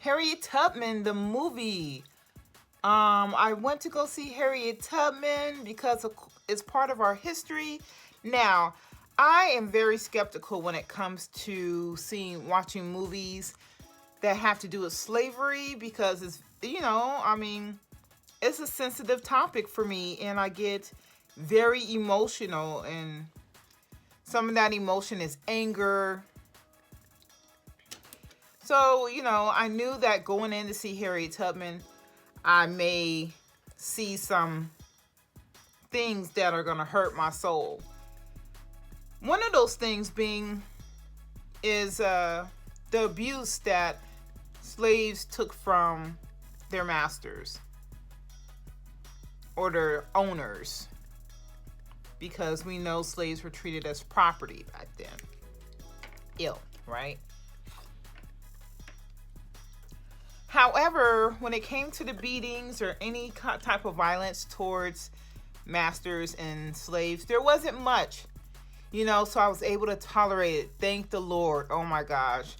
Harriet Tubman, the movie. I went to go see Harriet Tubman because it's part of our history. Now, I am very skeptical when it comes to watching movies that have to do with slavery because it's a sensitive topic for me and I get very emotional, and some of that emotion is anger. So, I knew that going in to see Harriet Tubman, I may see some things that are going to hurt my soul. One of those things being is the abuse that slaves took from their masters or their owners, because we know slaves were treated as property back then. Ill, right? However, when it came to the beatings or any type of violence towards masters and slaves, there wasn't much, so I was able to tolerate it. Thank the Lord. Oh my gosh.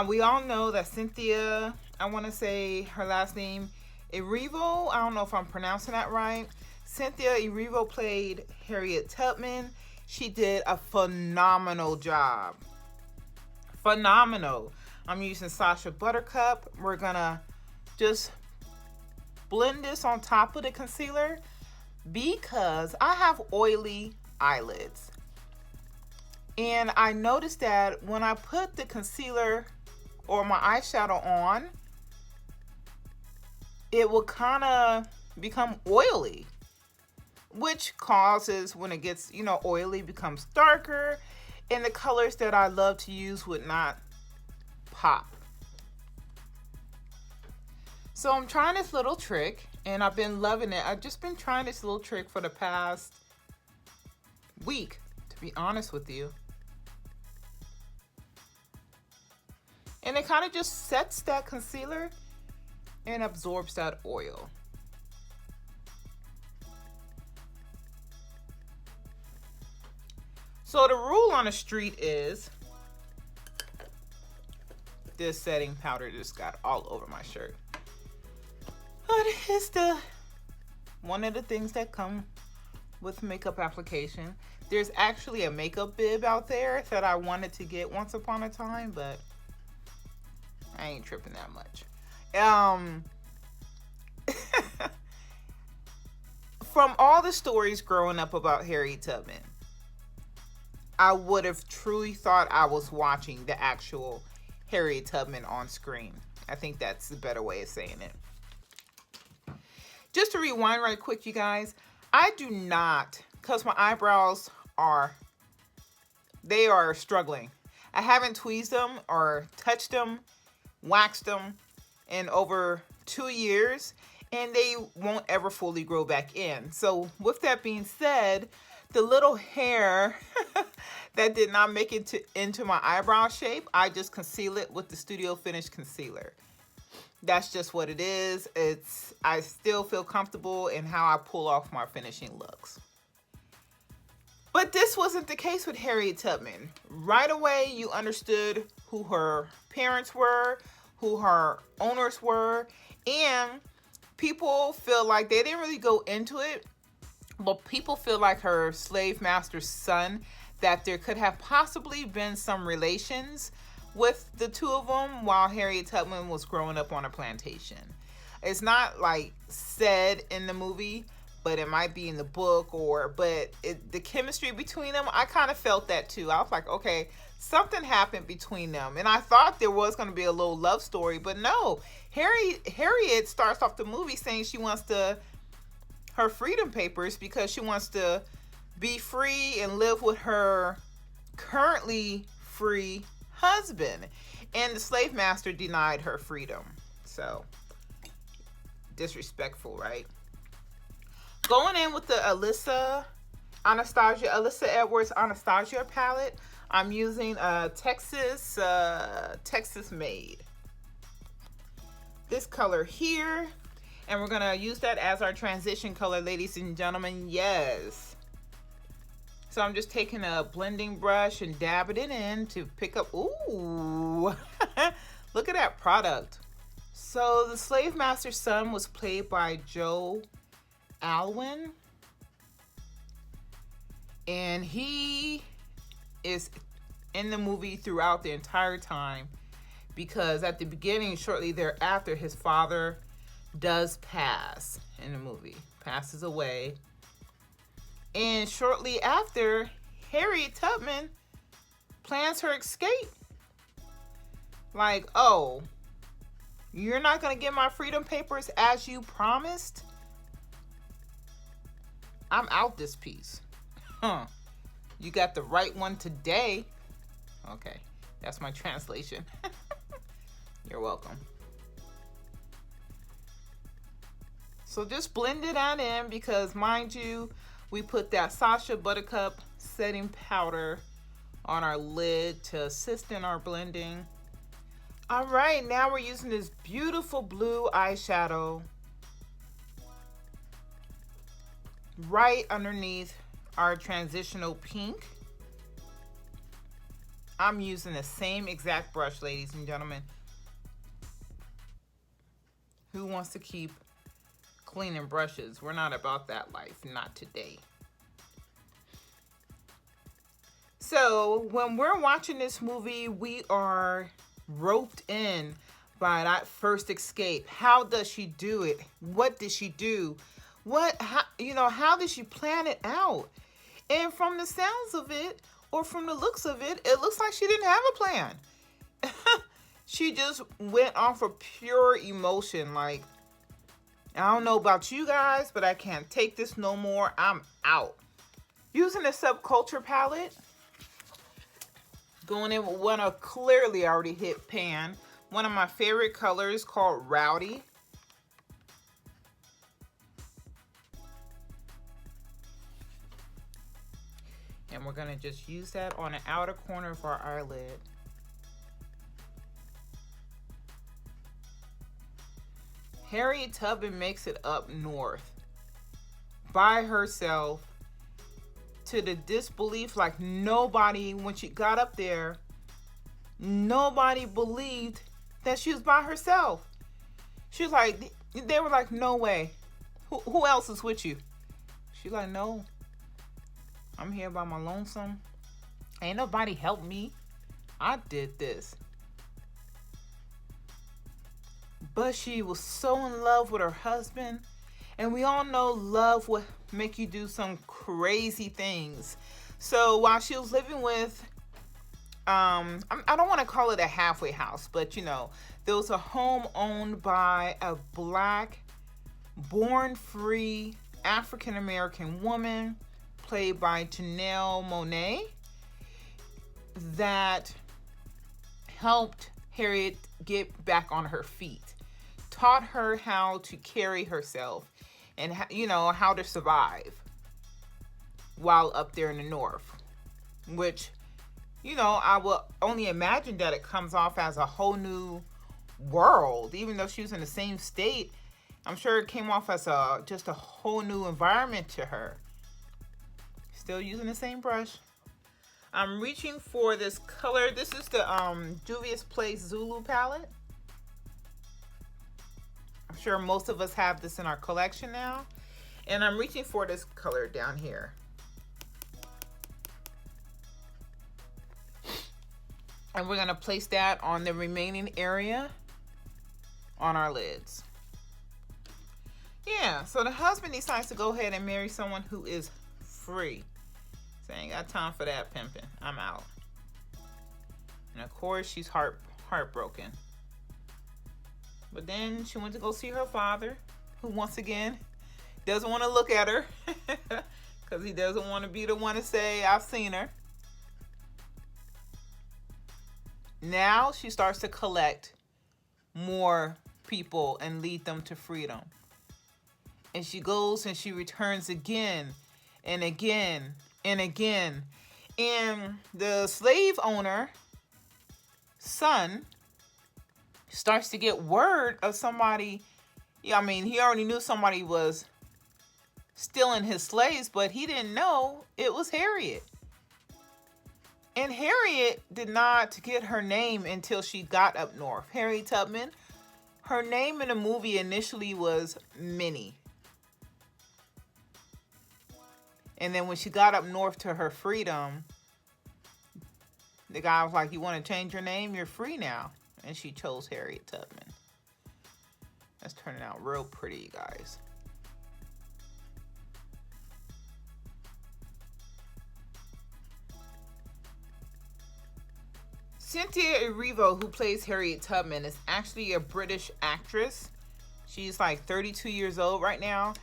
We all know that Cynthia, I want to say her last name, Erivo, I don't know if I'm pronouncing that right. Cynthia Erivo played Harriet Tubman. She did a phenomenal job. Phenomenal. I'm using Sacha Buttercup. We're gonna just blend this on top of the concealer because I have oily eyelids. And I noticed that when I put the concealer or my eyeshadow on, it will kind of become oily, which causes, when it gets, oily, becomes darker, and the colors that I love to use would not pop. So I'm trying this little trick, and I've been loving it. I've just been trying this little trick for the past week, to be honest with you. And it kind of just sets that concealer and absorbs that oil. So the rule on the street is, this setting powder just got all over my shirt. But it's one of the things that come with makeup application. There's actually a makeup bib out there that I wanted to get once upon a time, but I ain't tripping that much. From all the stories growing up about Harriet Tubman, I would have truly thought I was watching the actual Harriet Tubman on screen. I think that's the better way of saying it. Just to rewind right quick, you guys, I do not, because my eyebrows are struggling. I haven't tweezed them or touched them, waxed them in over 2 years, and they won't ever fully grow back in. So with that being said, the little hair that did not make it into my eyebrow shape, I just conceal it with the Studio Finish concealer. That's just what it is. I still feel comfortable in how I pull off my finishing looks. But this wasn't the case with Harriet Tubman. Right away, you understood who her parents were, who her owners were, and people feel like, they didn't really go into it, but people feel like her slave master's son, that there could have possibly been some relations with the two of them while Harriet Tubman was growing up on a plantation. It's not like said in the movie, but it might be in the book, the chemistry between them, I kind of felt that too. I was like, okay, something happened between them. And I thought there was going to be a little love story, but no. Harriet starts off the movie saying she wants her freedom papers because she wants to be free and live with her currently free husband. And the slave master denied her freedom. So, disrespectful, right? Going in with the Alyssa Edwards Anastasia palette, I'm using a Texas made. This color here, and we're gonna use that as our transition color, ladies and gentlemen. Yes. So I'm just taking a blending brush and dabbing it in to pick up. Ooh, look at that product. So the slave master's son was played by Joe Alwyn, and he is in the movie throughout the entire time, because at the beginning, shortly thereafter, his father does pass in the movie, passes away. And shortly after, Harriet Tubman plans her escape. Like, oh, you're not going to get my freedom papers as you promised? I'm out this piece. Huh. You got the right one today. Okay, that's my translation. You're welcome. So just blend it on in, because mind you, we put that Sasha Buttercup setting powder on our lid to assist in our blending. All right, now we're using this beautiful blue eyeshadow right underneath our transitional pink. I'm using the same exact brush, ladies and gentlemen. Who wants to keep cleaning brushes? We're not about that life, not today. So when we're watching this movie, we are roped in by that first escape. How does she do it? What did she do? How did she plan it out? And from the sounds of it, or from the looks of it, it looks like she didn't have a plan. She just went off of pure emotion. Like, I don't know about you guys, but I can't take this no more. I'm out. Using the Subculture palette, going in with one of clearly already hit pan. One of my favorite colors called Rowdy. And we're going to just use that on the outer corner of our eyelid. Harriet Tubman makes it up north by herself, to the disbelief, like nobody, when she got up there, nobody believed that she was by herself. She was like, they were like, no way. Who else is with you? She's like, no, I'm here by my lonesome. Ain't nobody helped me. I did this. But she was so in love with her husband. And we all know love will make you do some crazy things. So while she was living with, I don't want to call it a halfway house, but there was a home owned by a Black, born free African-American woman played by Janelle Monáe that helped Harriet get back on her feet, taught her how to carry herself and how to survive while up there in the north, which I will only imagine that it comes off as a whole new world. Even though she was in the same state, I'm sure it came off as just a whole new environment to her. Still using the same brush. I'm reaching for this color. This is the Juvia's Place Zulu palette. I'm sure most of us have this in our collection now. And I'm reaching for this color down here. And we're going to place that on the remaining area on our lids. Yeah, so the husband decides to go ahead and marry someone who is free. So I ain't got time for that pimping. I'm out. And of course, she's heartbroken. But then she went to go see her father, who once again doesn't want to look at her because he doesn't want to be the one to say, I've seen her. Now she starts to collect more people and lead them to freedom. And she goes and she returns again and again and again. And the slave owner son starts to get word of somebody. Yeah, I mean, he already knew somebody was stealing his slaves, but he didn't know it was Harriet. And Harriet did not get her name until she got up north. Harriet Tubman Her name in the movie initially was Minnie. And then when she got up north to her freedom, the guy was like, "You want to change your name? You're free now." And she chose Harriet Tubman. That's turning out real pretty, you guys. Cynthia Erivo, who plays Harriet Tubman, is actually a British actress. She's like 32 years old right now.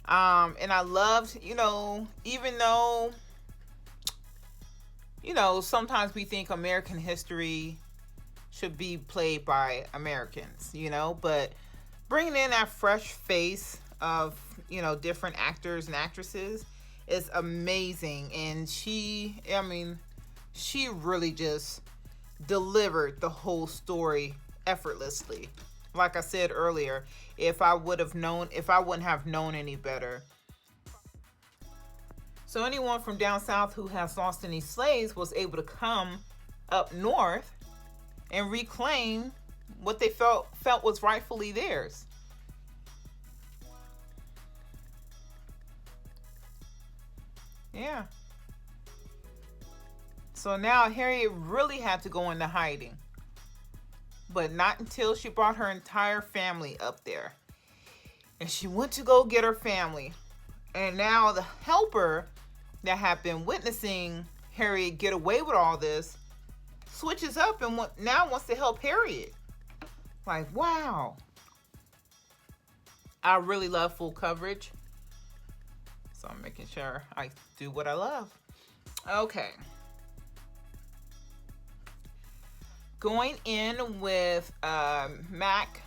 And I loved, even though, sometimes we think American history should be played by Americans, but bringing in that fresh face of, different actors and actresses is amazing. And she really just delivered the whole story effortlessly. Like I said earlier, if I wouldn't have known any better. So anyone from down south who has lost any slaves was able to come up north and reclaim what they felt was rightfully theirs. Yeah. So now Harriet really had to go into hiding. But not until she brought her entire family up there. And she went to go get her family. And now the helper that had been witnessing Harriet get away with all this switches up and now wants to help Harriet. Like, wow. I really love full coverage. So I'm making sure I do what I love. Okay. Going in with MAC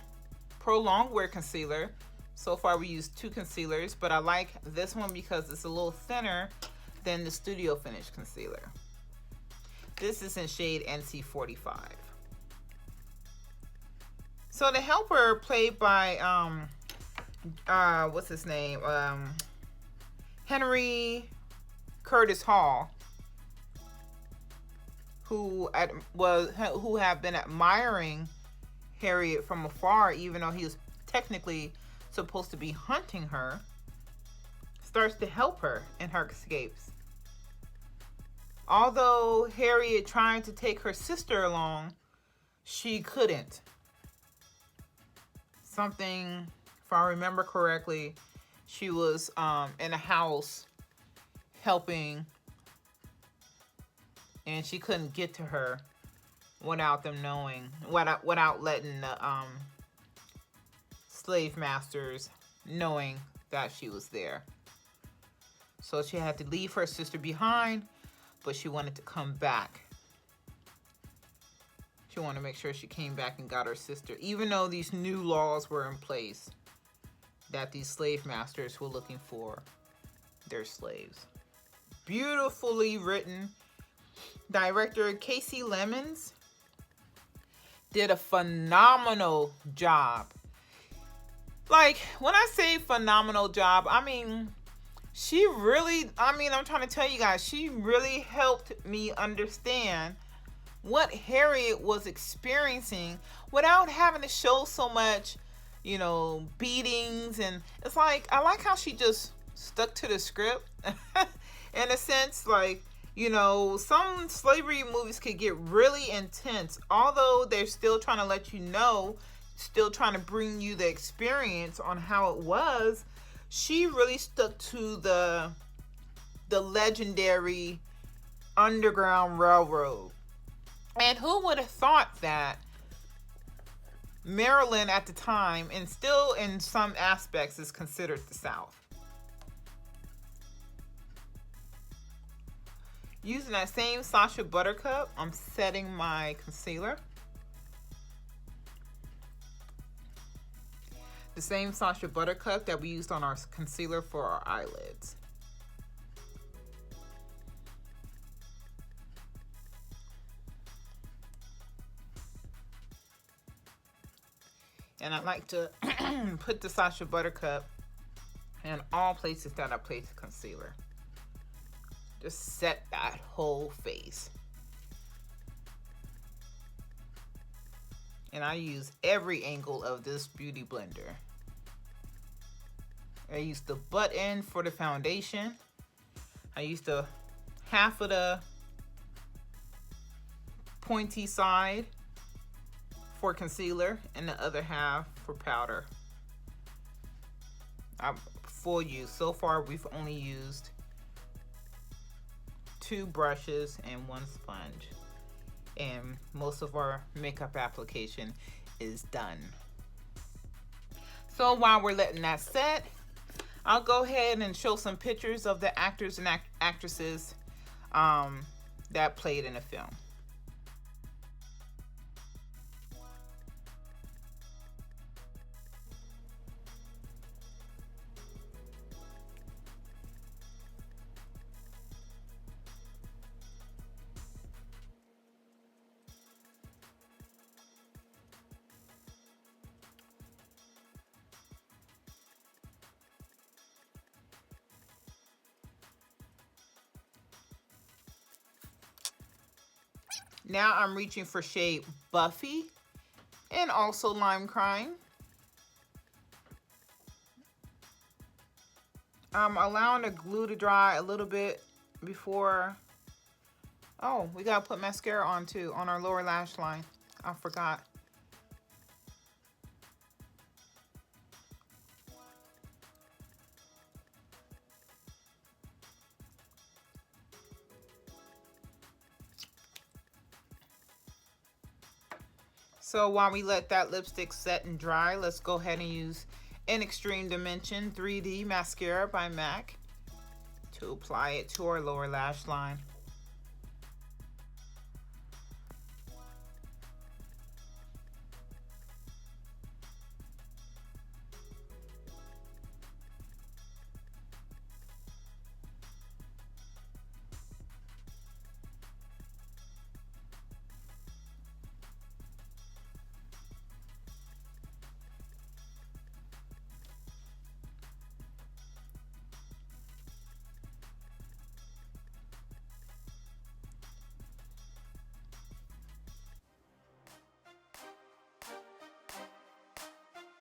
Pro Longwear Concealer. So far we used 2 concealers, but I like this one because it's a little thinner than the Studio Finish concealer. This is in shade NC45. So the helper, played by what's his name? Henry Curtis Hall, who have been admiring Harriet from afar, even though he was technically supposed to be hunting her, starts to help her in her escapes. Although Harriet tried to take her sister along, she couldn't. Something, if I remember correctly, she was in a house helping, and she couldn't get to her without them knowing, without letting the slave masters knowing that she was there. So she had to leave her sister behind, but she wanted to come back. She wanted to make sure she came back and got her sister, even though these new laws were in place that these slave masters were looking for their slaves. Beautifully written. Director Casey Lemons did a phenomenal job. Like, when I say phenomenal job, I mean, I'm trying to tell you guys, she really helped me understand what Harriet was experiencing without having to show so much, beatings. And it's like, I like how she just stuck to the script. In a sense, like, some slavery movies could get really intense, although they're still trying to let you know, still trying to bring you the experience on how it was. She really stuck to the legendary Underground Railroad. And who would have thought that Maryland at the time, and still in some aspects, is considered the South? Using that same Sacha Buttercup, I'm setting my concealer. The same Sacha Buttercup that we used on our concealer for our eyelids. And I like to put the Sacha Buttercup in all places that I place concealer. Just set that whole face. And I use every angle of this beauty blender. I use the butt end for the foundation. I use the half of the pointy side for concealer and the other half for powder. I'm full use. So far we've only used 2 brushes and 1 sponge. And most of our makeup application is done. So while we're letting that set, I'll go ahead and show some pictures of the actors and actresses that played in the film. Now I'm reaching for shade Buffy and also Lime Crime. I'm allowing the glue to dry a little bit before. Oh, we gotta put mascara on too, on our lower lash line. I forgot. So while we let that lipstick set and dry, let's go ahead and use an Extreme Dimension 3D mascara by MAC to apply it to our lower lash line.